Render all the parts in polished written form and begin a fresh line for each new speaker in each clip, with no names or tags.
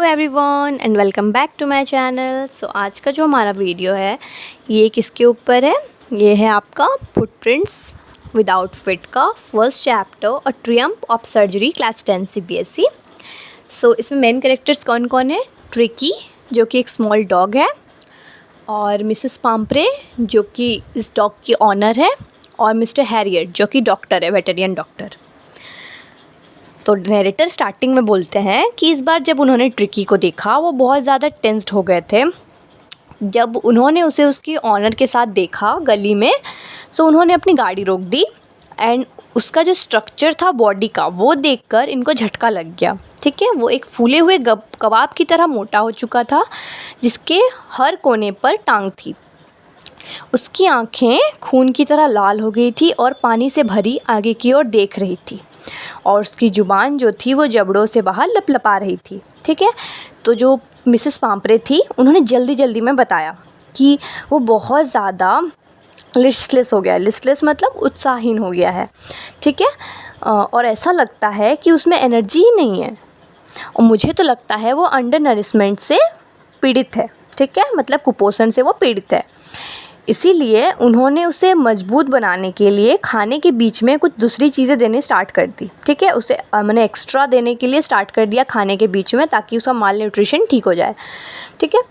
Everyone and welcome back to my channel. So आज का जो हमारा वीडियो है ये किसके ऊपर है? ये है आपका फुटप्रिंट्स विदाउट फिट का first chapter a Triumph of surgery class 10 CBSE। सो इसमें मेन कैरेक्टर्स कौन कौन है? ट्रिकी जो कि एक स्मॉल डॉग है, और मिसेस पाम्परे जो कि इस डॉग की ऑनर है, और मिस्टर हैरियट जो कि डॉक्टर है, वेटेरियन डॉक्टर। तो नरेटर स्टार्टिंग में बोलते हैं कि इस बार जब उन्होंने ट्रिकी को देखा वो बहुत ज़्यादा टेंस्ड हो गए थे। जब उन्होंने उसे उसकी ऑनर के साथ देखा गली में, सो उन्होंने अपनी गाड़ी रोक दी एंड उसका जो स्ट्रक्चर था बॉडी का वो देखकर इनको झटका लग गया। ठीक है, वो एक फूले हुए कबाब की तरह मोटा हो चुका था जिसके हर कोने पर टांग थी। उसकी आंखें खून की तरह लाल हो गई थी और पानी से भरी आगे की ओर देख रही थी, और उसकी ज़ुबान जो थी वो जबड़ों से बाहर लपलपा रही थी। ठीक है, तो जो मिसेस पाम्परे थी उन्होंने जल्दी जल्दी में बताया कि वो बहुत ज़्यादा लिस्टलेस हो गया है। लिस्टलेस मतलब उत्साहहीन हो गया है। ठीक है, और ऐसा लगता है कि उसमें एनर्जी ही नहीं है, और मुझे तो लगता है वो अंडर नरिशमेंट से पीड़ित है। ठीक है, मतलब कुपोषण से वो पीड़ित है। इसीलिए उन्होंने उसे मजबूत बनाने के लिए खाने के बीच में कुछ दूसरी चीज़ें देने स्टार्ट कर दी। ठीक है, उसे मैंने एक्स्ट्रा देने के लिए स्टार्ट कर दिया खाने के बीच में, ताकि उसका माल न्यूट्रिशन ठीक हो जाए। ठीक है,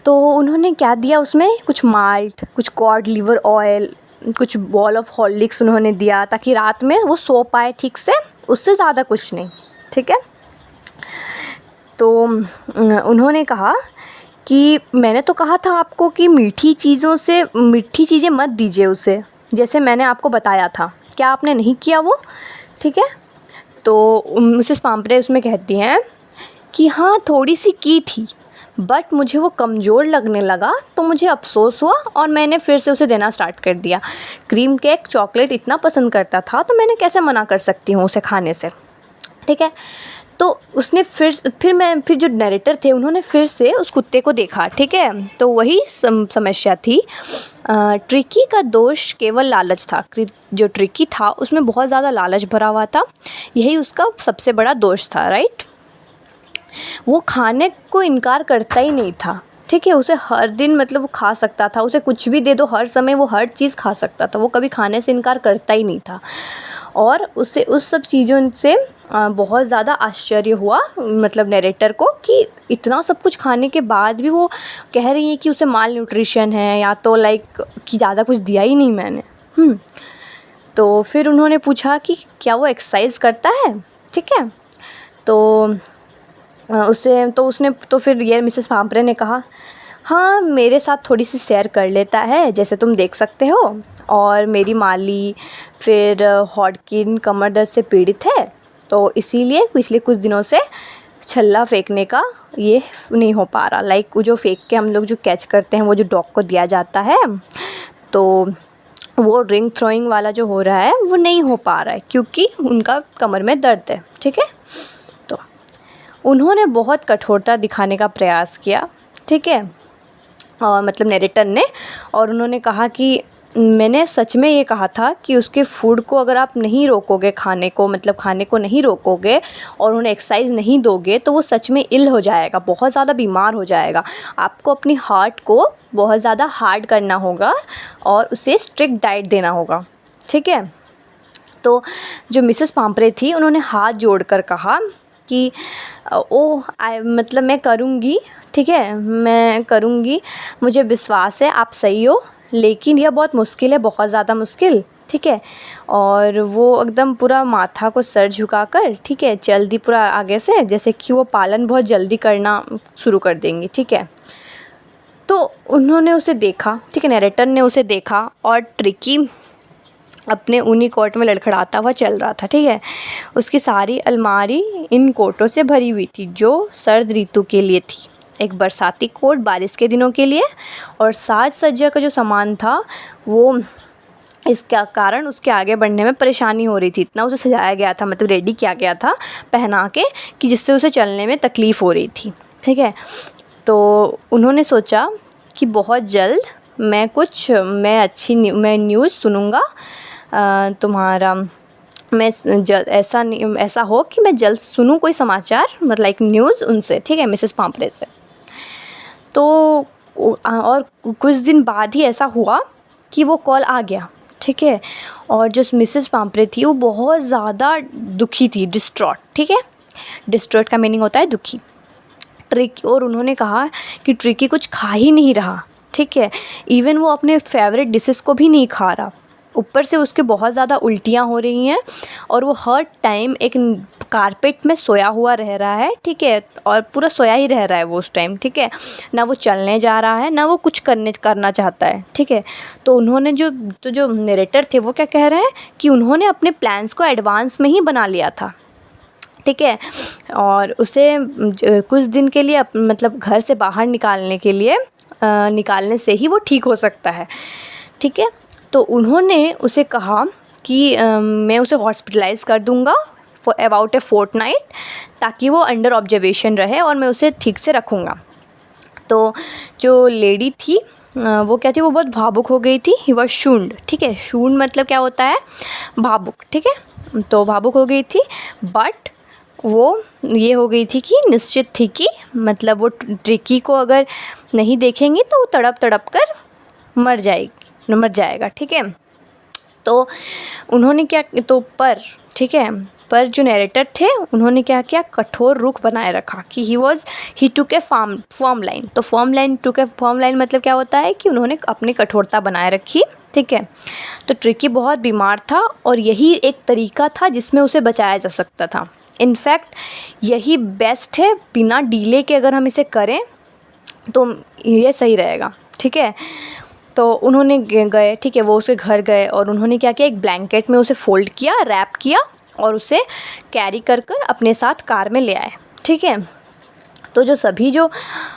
तो उन्होंने क्या दिया उसमें, कुछ माल्ट, कुछ कॉड लिवर ऑयल, कुछ बॉल ऑफ हॉर्लिक्स उन्होंने दिया ताकि रात में वो सो पाए ठीक से, उससे ज़्यादा कुछ नहीं। ठीक है, तो उन्होंने कहा कि मैंने तो कहा था आपको कि मीठी चीज़ें मत दीजिए उसे, जैसे मैंने आपको बताया था, क्या आपने नहीं किया वो? ठीक है, तो मिसेस पाम्परे उसमें कहती हैं कि हाँ थोड़ी सी की थी, बट मुझे वो कमज़ोर लगने लगा तो मुझे अफसोस हुआ और मैंने फिर से उसे देना स्टार्ट कर दिया। क्रीम केक चॉकलेट इतना पसंद करता था तो मैंने कैसे मना कर सकती हूँ उसे खाने से। ठीक है, तो उसने फिर जो नरेटर थे उन्होंने फिर से उस कुत्ते को देखा। ठीक है, तो वही समस्या थी। ट्रिकी का दोष केवल लालच था। जो ट्रिकी था उसमें बहुत ज़्यादा लालच भरा हुआ था, यही उसका सबसे बड़ा दोष था। राइट, वो खाने को इनकार करता ही नहीं था। ठीक है, उसे हर दिन मतलब वो खा सकता था, उसे कुछ भी दे दो हर समय वो हर चीज़ खा सकता था, वो कभी खाने से इनकार करता ही नहीं था। और उसे उस सब चीज़ों से बहुत ज़्यादा आश्चर्य हुआ, मतलब नरेटर को, कि इतना सब कुछ खाने के बाद भी वो कह रही है कि उसे माल न्यूट्रिशन है, या तो लाइक कि ज़्यादा कुछ दिया ही नहीं मैंने। तो फिर उन्होंने पूछा कि क्या वो एक्सरसाइज करता है? ठीक है, तो फिर ये मिसेस पाम्परे ने कहा हाँ मेरे साथ थोड़ी सी सैर कर लेता है, जैसे तुम देख सकते हो, और मेरी माली फिर हॉडकिन कमर दर्द से पीड़ित है, तो इसीलिए पिछले कुछ दिनों से छल्ला फेंकने का ये नहीं हो पा रहा। लाइक वो जो फेंक के हम लोग जो कैच करते हैं वो जो डॉग को दिया जाता है, तो वो रिंग थ्रोइंग वाला जो हो रहा है वो नहीं हो पा रहा है क्योंकि उनका कमर में दर्द है। ठीक है, तो उन्होंने बहुत कठोरता दिखाने का प्रयास किया। ठीक है, और मतलब नरेटर ने, और उन्होंने कहा कि मैंने सच में ये कहा था कि उसके फूड को अगर आप नहीं रोकोगे, खाने को नहीं रोकोगे और उन्हें एक्सरसाइज नहीं दोगे तो वो सच में इल हो जाएगा, बहुत ज़्यादा बीमार हो जाएगा। आपको अपनी हार्ट को बहुत ज़्यादा हार्ड करना होगा और उसे स्ट्रिक्ट डाइट देना होगा। ठीक है, तो जो मिसेस पाम्परे थी उन्होंने हाथ जोड़कर कहा कि मतलब मैं करूँगी। ठीक है, मैं करूँगी, मुझे विश्वास है आप सही हो, लेकिन यह बहुत मुश्किल है, बहुत ज़्यादा मुश्किल। ठीक है, और वो एकदम पूरा माथा को सर झुकाकर, ठीक है, चल दी पूरा आगे से, जैसे कि वो पालन बहुत जल्दी करना शुरू कर देंगी। ठीक है, तो उन्होंने उसे देखा। ठीक है, नरेटर ने उसे देखा और ट्रिकी अपने ऊनी कोट में लड़खड़ाता हुआ चल रहा था। ठीक है, उसकी सारी अलमारी इन कोटों से भरी हुई थी जो सर्द ऋतु के लिए थी, एक बरसाती कोट बारिश के दिनों के लिए, और साज सज्जा का जो सामान था वो इसका कारण उसके आगे बढ़ने में परेशानी हो रही थी। इतना उसे सजाया गया था, मतलब रेडी किया गया था पहना के, कि जिससे उसे चलने में तकलीफ़ हो रही थी। ठीक है, तो उन्होंने सोचा कि बहुत जल्द मैं न्यूज़ सुनूंगा तुम्हारा मैं ऐसा हो कि मैं जल्द सुनूं कोई समाचार, मतलब लाइक न्यूज़ उनसे, ठीक है, मिसेस पाम्परे से। तो और कुछ दिन बाद ही ऐसा हुआ कि वो कॉल आ गया, ठीक है। और जो मिसेस पाम्परे थी वो बहुत ज़्यादा दुखी थी, डिस्ट्रॉट, ठीक है। डिस्ट्रॉट का मीनिंग होता है दुखी। और उन्होंने कहा कि ट्रिकी कुछ खा ही नहीं रहा, ठीक है। इवन वो अपने फेवरेट डिशेस को भी नहीं खा रहा, ऊपर से उसके बहुत ज़्यादा उल्टियाँ हो रही हैं और वो हर टाइम एक कारपेट में सोया हुआ रह रहा है, ठीक है। और पूरा सोया ही रह रहा है वो उस टाइम, ठीक है। ना वो चलने जा रहा है, ना वो कुछ करना चाहता है, ठीक है। तो उन्होंने जो नरेटर थे वो क्या कह रहे हैं कि उन्होंने अपने प्लान्स को एडवांस में ही बना लिया था, ठीक है। और उसे कुछ दिन के लिए मतलब घर से बाहर निकालने से ही वो ठीक हो सकता है, ठीक है। तो उन्होंने उसे कहा कि मैं उसे हॉस्पिटलाइज़ कर दूंगा फॉर अबाउट ए फोर्टनाइट, ताकि वो अंडर ऑब्जर्वेशन रहे और मैं उसे ठीक से रखूँगा। तो जो लेडी थी वो क्या थी, वो बहुत भावुक हो गई थी। ही वॉज शून्ड, ठीक है। शून्ड मतलब क्या होता है, भावुक, ठीक है। तो भावुक हो गई थी, बट वो ये हो गई थी कि निश्चित थी कि मतलब वो ट्रिकी को अगर नहीं देखेंगी तो वो तड़प तड़प कर मर जाएगा, ठीक है। तो उन्होंने क्या ठीक है, पर जो नरेटर थे उन्होंने क्या किया, कठोर रुख बनाए रखा कि ही टुक ए फर्म लाइन। तो फर्म लाइन मतलब क्या होता है कि उन्होंने अपनी कठोरता बनाए रखी, ठीक है। तो ट्रिकी बहुत बीमार था और यही एक तरीका था जिसमें उसे बचाया जा सकता था। इनफैक्ट यही बेस्ट है, बिना डीले के अगर हम इसे करें तो ये सही रहेगा, ठीक है। तो उन्होंने गए, ठीक है, वो उसके घर गए और उन्होंने क्या किया, एक ब्लैंकेट में उसे फोल्ड किया, रैप किया और उसे कैरी कर अपने साथ कार में ले आए, ठीक है। तो जो सभी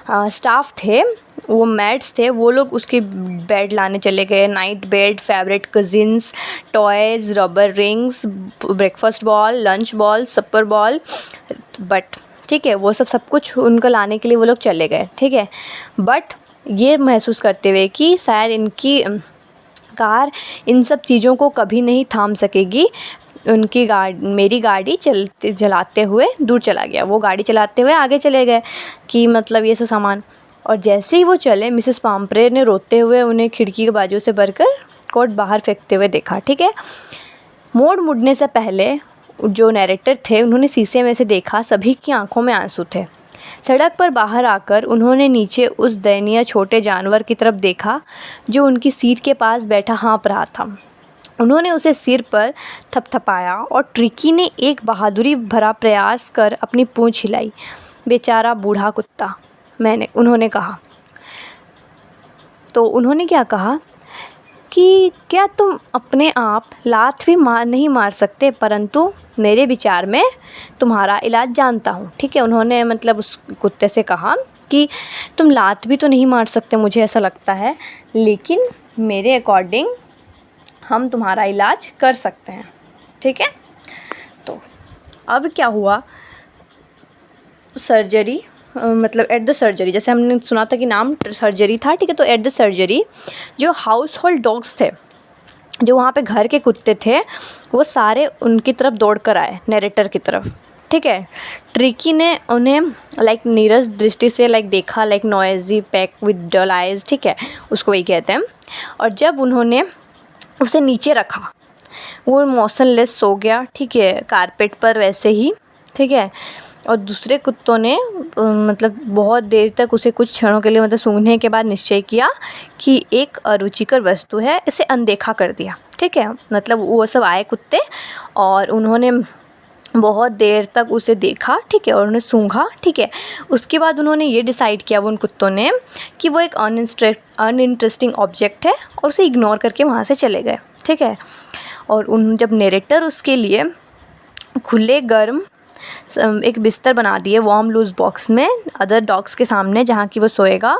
स्टाफ थे, वो मेड्स थे, वो लोग उसके बेड लाने चले गए, night bed, favourite cousins, toys, rubber rings, breakfast ball, lunch ball, supper ball, but ठीक है, वो सब कुछ उनको लाने के लिए वो लोग चले गए, ठीक है। बट ये महसूस करते हुए कि शायद इनकी कार इन सब चीज़ों को कभी नहीं थाम सकेगी, मेरी गाड़ी चलाते हुए दूर चला गया। वो गाड़ी चलाते हुए आगे चले गए कि मतलब ये सब सामान। और जैसे ही वो चले, मिसेस पाम्परे ने रोते हुए उन्हें खिड़की के बाजू से भरकर कोट बाहर फेंकते हुए देखा, ठीक है। मुड़ने से पहले जो नरेटर थे उन्होंने शीशे में से देखा, सभी की आंखों में आंसू थे। सड़क पर बाहर आकर उन्होंने नीचे उस दयनीय छोटे जानवर की तरफ देखा जो उनकी सीट के पास बैठा हाँफ रहा था। उन्होंने उसे सिर पर थपथपाया और ट्रिकी ने एक बहादुरी भरा प्रयास कर अपनी पूंछ हिलाई। बेचारा बूढ़ा कुत्ता, उन्होंने कहा। तो उन्होंने क्या कहा कि क्या तुम अपने आप लात भी नहीं मार सकते, परंतु मेरे विचार में तुम्हारा इलाज जानता हूँ, ठीक है। उन्होंने मतलब उस कुत्ते से कहा कि तुम लात भी तो नहीं मार सकते, मुझे ऐसा लगता है, लेकिन मेरे अकॉर्डिंग हम तुम्हारा इलाज कर सकते हैं, ठीक है। तो अब क्या हुआ, सर्जरी मतलब एट द सर्जरी, जैसे हमने सुना था कि नाम सर्जरी था, ठीक है। तो एट द सर्जरी जो हाउस होल्ड डॉग्स थे, जो वहाँ पे घर के कुत्ते थे, वो सारे उनकी तरफ दौड़ कर आए, नरेटर की तरफ, ठीक है। ट्रिकी ने उन्हें लाइक नीरस दृष्टि से देखा, noisy pack with dull eyes, ठीक है, उसको वही कहते हैं। और जब उन्होंने उसे नीचे रखा, वो मोशनलेस सो गया, ठीक है, कारपेट पर वैसे ही, ठीक है। और दूसरे कुत्तों ने मतलब बहुत देर तक उसे कुछ क्षणों के लिए मतलब सूंघने के बाद निश्चय किया कि एक अरुचिकर वस्तु है, इसे अनदेखा कर दिया, ठीक है। मतलब वो सब आए कुत्ते और उन्होंने बहुत देर तक उसे देखा, ठीक है, और उन्हें सूंघा, ठीक है। उसके बाद उन्होंने ये डिसाइड किया, उन कुत्तों ने, कि वो एक अनइंटरेस्टिंग ऑब्जेक्ट है और उसे इग्नोर करके वहाँ से चले गए, ठीक है। और जब नरेटर उसके लिए खुले गर्म एक बिस्तर बना दिए वार्म लूज बॉक्स में अदर डॉग्स के सामने, जहाँ की वो सोएगा,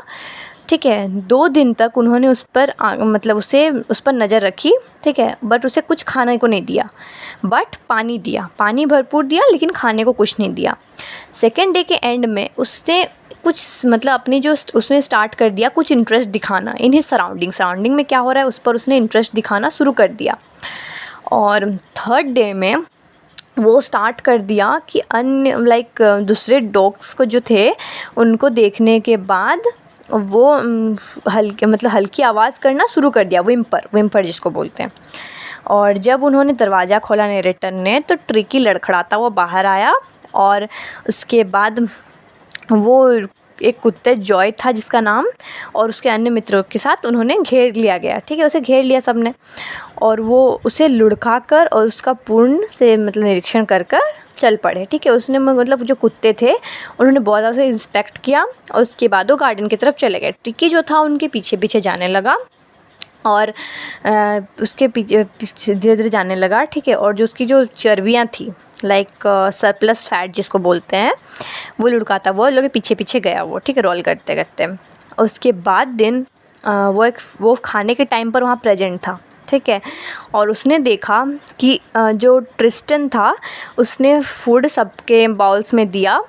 ठीक है। 2 दिन तक उन्होंने उस पर नज़र रखी, ठीक है, बट उसे कुछ खाने को नहीं दिया, बट पानी भरपूर दिया, लेकिन खाने को कुछ नहीं दिया। सेकेंड डे के एंड में उसने कुछ मतलब उसने स्टार्ट कर दिया कुछ इंटरेस्ट दिखाना इन हिज सराउंडिंग में क्या हो रहा है उस पर उसने इंटरेस्ट दिखाना शुरू कर दिया। और थर्ड डे में वो स्टार्ट कर दिया कि अन्य दूसरे डॉग्स को जो थे उनको देखने के बाद वो हल्की आवाज़ करना शुरू कर दिया, विम्पर जिसको बोलते हैं। और जब उन्होंने दरवाज़ा खोला नरेटर ने तो ट्रिकी लड़खड़ाता हुआ बाहर आया और उसके बाद वो एक कुत्ते जॉय था जिसका नाम, और उसके अन्य मित्रों के साथ उन्होंने घेर लिया गया। ठीक है, उसे घेर लिया सबने और वो उसे लुढ़का कर और उसका पूर्ण से निरीक्षण कर चल पड़े। ठीक है, उसने जो कुत्ते थे उन्होंने बहुत ज़्यादा से इंस्पेक्ट किया और उसके बाद वो गार्डन की तरफ चले गए। ट्रिकी जो था उनके पीछे पीछे जाने लगा और उसके पीछे धीरे धीरे जाने लगा। ठीक है, और जो उसकी जो चर्बियाँ थी सरप्लस फैट जिसको बोलते हैं, वो लुढ़काता वो लोग पीछे पीछे गया वो। ठीक है, रोल करते करते। उसके बाद वो खाने के टाइम पर वहाँ प्रेजेंट था। ठीक है, और उसने देखा कि जो ट्रिस्टन था उसने फूड सबके बाउल्स में दिया।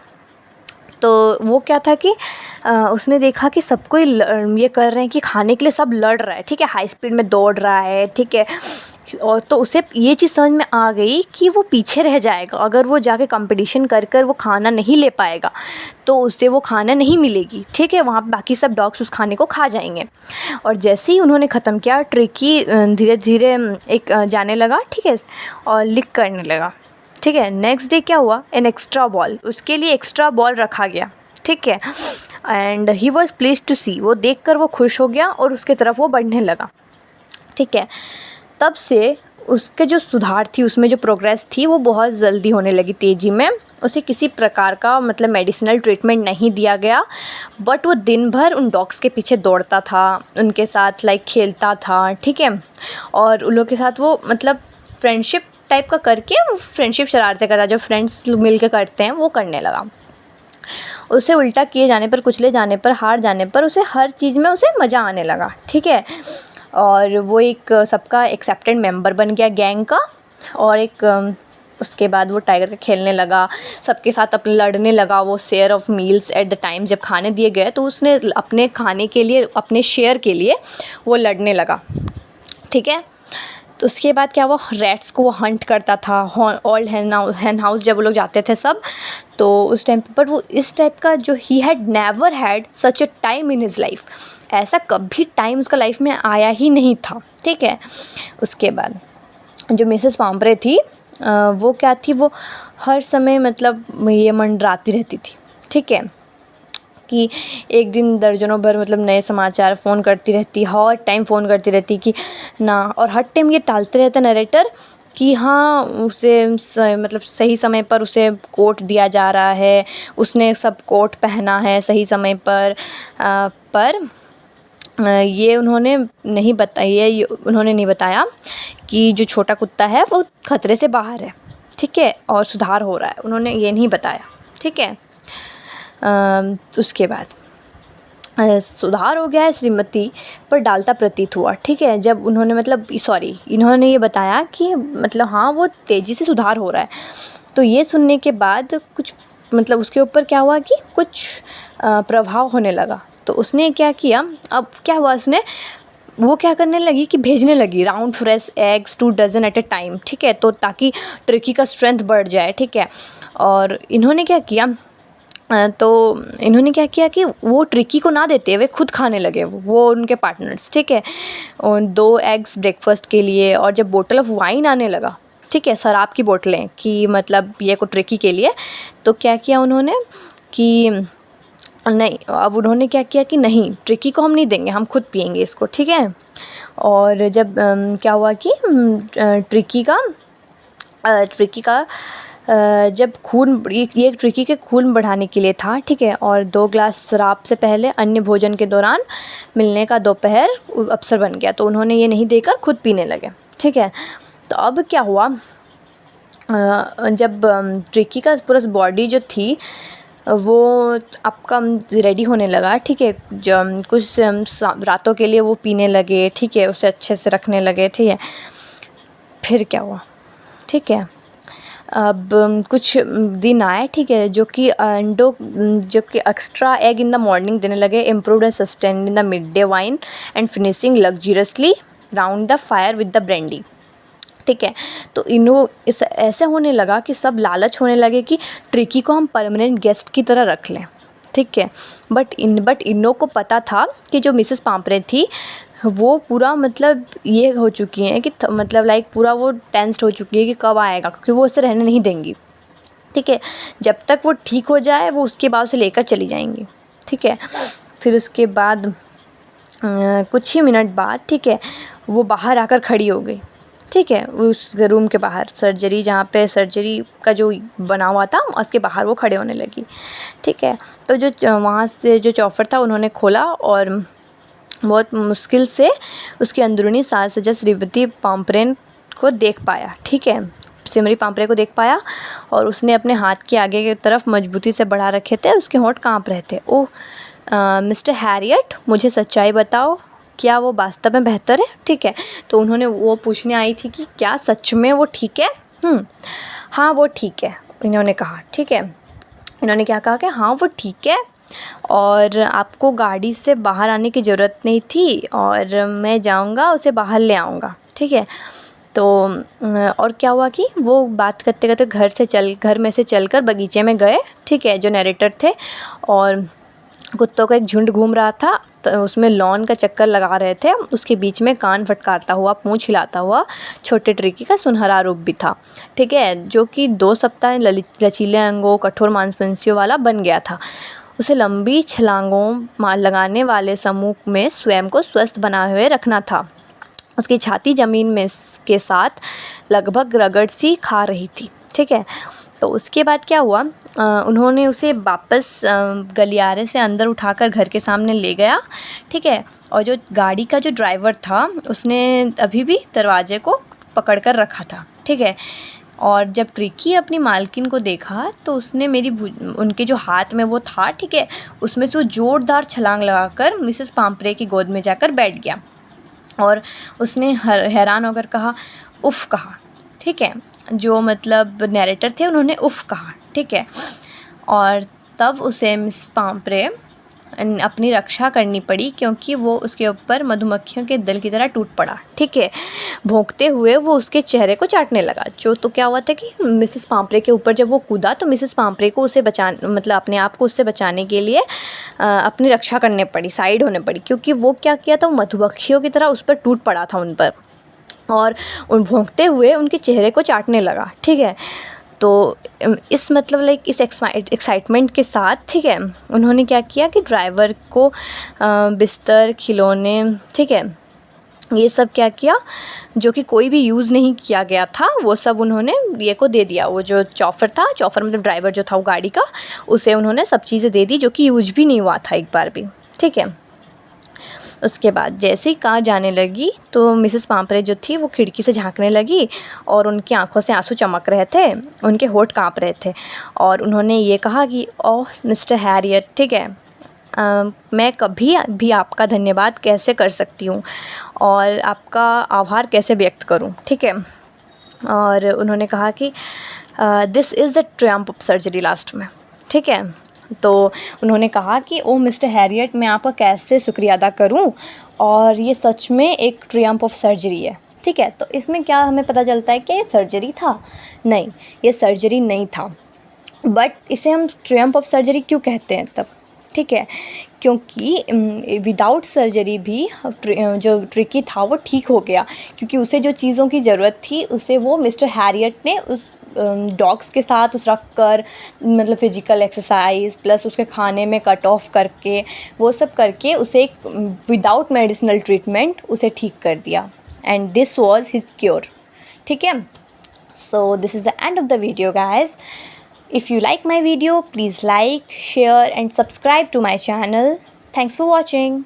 तो वो क्या था कि उसने देखा कि सब कोई ये कर रहे हैं कि खाने के लिए सब लड़ रहा है। ठीक है, हाई स्पीड में दौड़ रहा है। ठीक है, और तो उसे ये चीज़ समझ में आ गई कि वो पीछे रह जाएगा अगर वो जाके कंपटीशन कर वो खाना नहीं ले पाएगा तो उसे वो खाना नहीं मिलेगी। ठीक है, वहाँ पे बाकी सब डॉग्स उस खाने को खा जाएंगे। और जैसे ही उन्होंने ख़त्म किया ट्रिकी धीरे धीरे एक जाने लगा। ठीक है, और लिक करने लगा। ठीक है, नेक्स्ट डे क्या हुआ, एन एक्स्ट्रा बॉल, उसके लिए एक्स्ट्रा बॉल रखा गया। ठीक है, and he was please to see, वो देखकर वो खुश हो गया और उसके तरफ वो बढ़ने लगा। ठीक है, तब से उसके जो सुधार थी उसमें जो प्रोग्रेस थी वो बहुत जल्दी होने लगी, तेज़ी में। उसे किसी प्रकार का मेडिसिनल ट्रीटमेंट नहीं दिया गया, बट वो दिन भर उन डॉग्स के पीछे दौड़ता था, उनके साथ खेलता था। ठीक है, और उन लोग के साथ वो फ्रेंडशिप टाइप का करके फ्रेंडशिप शरारतें करा, जो फ्रेंड्स मिल के करते हैं वो करने लगा। उसे उल्टा किए जाने पर, कुचले जाने पर, हार जाने पर उसे हर चीज़ में उसे मज़ा आने लगा। ठीक है, और वो एक सबका एक्सेप्टेड मेंबर बन गया गैंग का। और उसके बाद वो टाइगर के खेलने लगा, सबके साथ अपने लड़ने लगा। वो share of meals at the time, जब खाने दिए गए तो उसने अपने खाने के लिए, अपने शेयर के लिए वो लड़ने लगा। ठीक है, तो उसके बाद क्या हुआ, रैट्स को वो हंट करता था। ओल्ड हैन हाउस जब वो लोग जाते थे सब, तो उस टाइम पर वो इस टाइप का जो he had never had such a time in his life, ऐसा कभी टाइम उसका लाइफ में आया ही नहीं था। ठीक है, उसके बाद जो मिसेस पाम्परे थी वो क्या थी, वो हर समय ये मंडराती रहती थी। ठीक है, कि एक दिन दर्जनों भर नए समाचार फ़ोन करती रहती, हर टाइम फ़ोन करती रहती कि ना, और हर टाइम ये टालते रहते नरेटर कि हाँ उसे सही समय पर उसे कोट दिया जा रहा है, उसने सब कोट पहना है सही समय पर। ये उन्होंने नहीं बताया कि जो छोटा कुत्ता है वो ख़तरे से बाहर है। ठीक है, और सुधार हो रहा है, उन्होंने ये नहीं बताया। ठीक है, उसके बाद सुधार हो गया है श्रीमती, पर डालता प्रतीत हुआ। ठीक है, जब उन्होंने इन्होंने ये बताया कि हाँ वो तेज़ी से सुधार हो रहा है। तो ये सुनने के बाद कुछ उसके ऊपर क्या हुआ कि कुछ प्रभाव होने लगा। तो उसने क्या किया, अब क्या हुआ, वो क्या करने लगी कि भेजने लगी round fresh eggs 2 dozen at a time. ठीक है, तो ताकि ट्रिकी का स्ट्रेंथ बढ़ जाए। ठीक है, और इन्होंने क्या किया कि वो ट्रिकी को ना देते हुए खुद खाने लगे वो उनके पार्टनर्स। ठीक है, 2 एग्स ब्रेकफास्ट के लिए, और जब बोतल ऑफ वाइन आने लगा, ठीक है, शराब की बोतलें, कि ये को ट्रिकी के लिए, तो क्या किया उन्होंने कि नहीं, अब उन्होंने क्या किया कि नहीं, ट्रिकी को हम नहीं देंगे, हम खुद पिएंगे इसको। ठीक है, और जब क्या हुआ कि ट्रिकी का जब ये ट्रिकी के खून बढ़ाने के लिए था। ठीक है, और 2 ग्लास शराब से पहले अन्य भोजन के दौरान मिलने का दोपहर अवसर बन गया, तो उन्होंने ये नहीं देकर खुद पीने लगे। ठीक है, तो अब क्या हुआ, जब ट्रिकी का पूरा बॉडी जो थी वो आपका रेडी होने लगा। ठीक है, जब कुछ रातों के लिए वो पीने लगे। ठीक है, उसे अच्छे से रखने लगे। ठीक है, फिर क्या हुआ, ठीक है, अब कुछ दिन आए। ठीक है, जो कि extra egg in the morning देने लगे, improved and sustained in the mid day wine and finishing luxuriously round the fire with the brandy. ठीक है। तो इन्हों इस ऐसे होने लगा कि सब लालच होने लगे कि ट्रिकी को हम परमानेंट गेस्ट की तरह रख लें, ठीक है। बट इन्हों को पता था कि जो मिसेस पाम्परे थी वो पूरा मतलब ये हो चुकी हैं कि मतलब लाइक पूरा वो टेंस्ड हो चुकी है कि कब आएगा, क्योंकि वो उसे रहने नहीं देंगी, ठीक है। जब तक वो ठीक हो जाए वो उसके बाद उसे लेकर चली जाएंगी, ठीक है। फिर उसके बाद कुछ ही मिनट बाद, ठीक है, वो बाहर आकर खड़ी हो गई, ठीक है। उस रूम के बाहर सर्जरी, जहाँ पे सर्जरी का जो बना हुआ था उसके बाहर वो खड़े होने लगी, ठीक है। तो जो वहाँ से जो चौफर था उन्होंने खोला और बहुत मुश्किल से उसकी अंदरूनी साज सज्जा श्रीमती पाम्परे को देख पाया, ठीक है। श्रीमती पाम्परे को देख पाया और उसने अपने हाथ के आगे की तरफ मजबूती से बढ़ा रखे थे, उसके होंठ काँप रहे थे। ओह मिस्टर हैरियट, मुझे सच्चाई बताओ, क्या वो वास्तव में बेहतर है, ठीक है। तो उन्होंने वो पूछने आई थी कि क्या सच में वो ठीक है। हाँ वो ठीक है, इन्होंने कहा, ठीक है। इन्होंने क्या कहा कि हाँ वो ठीक है और आपको गाड़ी से बाहर आने की ज़रूरत नहीं थी और मैं जाऊंगा उसे बाहर ले आऊँगा, ठीक है। तो और क्या हुआ कि वो बात करते करते घर में से चलकर बगीचे में गए, ठीक है, जो नरेटर थे, और कुत्तों का एक झुंड घूम रहा था, तो उसमें लॉन का चक्कर लगा रहे थे। उसके बीच में कान फटकारता हुआ, पूँछ हिलाता हुआ छोटे ट्रिकी का सुनहरा रूप भी था, ठीक है, जो कि 2 सप्ताह लचीले अंगों, कठोर मांसपेशियों वाला बन गया था। उसे लंबी छलांगों लगाने वाले समूह में स्वयं को स्वस्थ बनाए हुए रखना था। उसकी छाती ज़मीन में के साथ लगभग रगड़ सी खा रही थी, ठीक है। तो उसके बाद क्या हुआ, उन्होंने उसे वापस गलियारे से अंदर उठाकर घर के सामने ले गया, ठीक है। और जो गाड़ी का जो ड्राइवर था उसने अभी भी दरवाजे को पकड़ कर रखा था, ठीक है। और जब ट्रिकी अपनी मालकिन को देखा तो उसने उनके जो हाथ में वो था, ठीक है, उसमें से वो ज़ोरदार छलांग लगाकर मिसेस पाम्परे की गोद में जाकर बैठ गया और उसने हैरान होकर कहा, उफ़ कहा, ठीक है। जो मतलब नैरेटर थे उन्होंने उफ़ कहा, ठीक है। और तब उसे मिसेस पाम्परे अपनी रक्षा करनी पड़ी क्योंकि वो उसके ऊपर मधुमक्खियों के दल की तरह टूट पड़ा, ठीक है। भौंकते हुए वो उसके चेहरे को चाटने लगा। तो क्या हुआ था कि मिसेस पाम्परे के ऊपर जब वो कूदा तो मिसेस पाम्परे को उसे मतलब अपने आप को उससे बचाने के लिए अपनी रक्षा करने पड़ी, साइड होने पड़ी, क्योंकि वो क्या किया था, वो मधुमक्खियों की तरह उस पर टूट पड़ा था उन पर और उन भौंकते हुए उनके चेहरे को चाटने लगा, ठीक है। तो इस मतलब लाइक इस एक्साइटमेंट के साथ, ठीक है, उन्होंने क्या किया कि ड्राइवर को बिस्तर, खिलौने, ठीक है, ये सब क्या किया जो कि कोई भी यूज़ नहीं किया गया था, वो सब उन्होंने ये को दे दिया। वो जो चौफर मतलब ड्राइवर जो था वो गाड़ी का, उसे उन्होंने सब चीज़ें दे दी जो कि यूज भी नहीं हुआ था एक बार भी, ठीक है। उसके बाद जैसे ही कार जाने लगी तो मिसेस पाम्परे जो थी वो खिड़की से झांकने लगी और उनकी आंखों से आंसू चमक रहे थे, उनके होंठ काँप रहे थे और उन्होंने ये कहा कि ओह मिस्टर हैरियट, ठीक है, मैं कभी भी आपका धन्यवाद कैसे कर सकती हूँ और आपका आभार कैसे व्यक्त करूँ, ठीक है। और उन्होंने कहा कि this is the Triumph of surgery last में, ठीक है। तो उन्होंने कहा कि ओ मिस्टर हैरियट, मैं आपका कैसे शुक्रिया अदा करूं, और ये सच में एक ट्रियम्फ ऑफ सर्जरी है, ठीक है। तो इसमें क्या हमें पता चलता है कि ये सर्जरी था? नहीं, ये सर्जरी नहीं था, बट इसे हम ट्रियम्फ ऑफ सर्जरी क्यों कहते हैं तब, ठीक है, क्योंकि विदाउट सर्जरी भी जो ट्रिकी था वो ठीक हो गया, क्योंकि उसे जो चीज़ों की ज़रूरत थी उसे वो मिस्टर हैरियट ने उस डॉग्स के साथ उस रख कर, मतलब फ़िज़िकल एक्सरसाइज प्लस उसके खाने में कट ऑफ करके वो सब करके उसे एक विदाउट मेडिसिनल ट्रीटमेंट उसे ठीक कर दिया, and this was his cure, ठीक है। So this is the end of the video guys. If you like my video, please like, share and subscribe to my channel. Thanks for watching.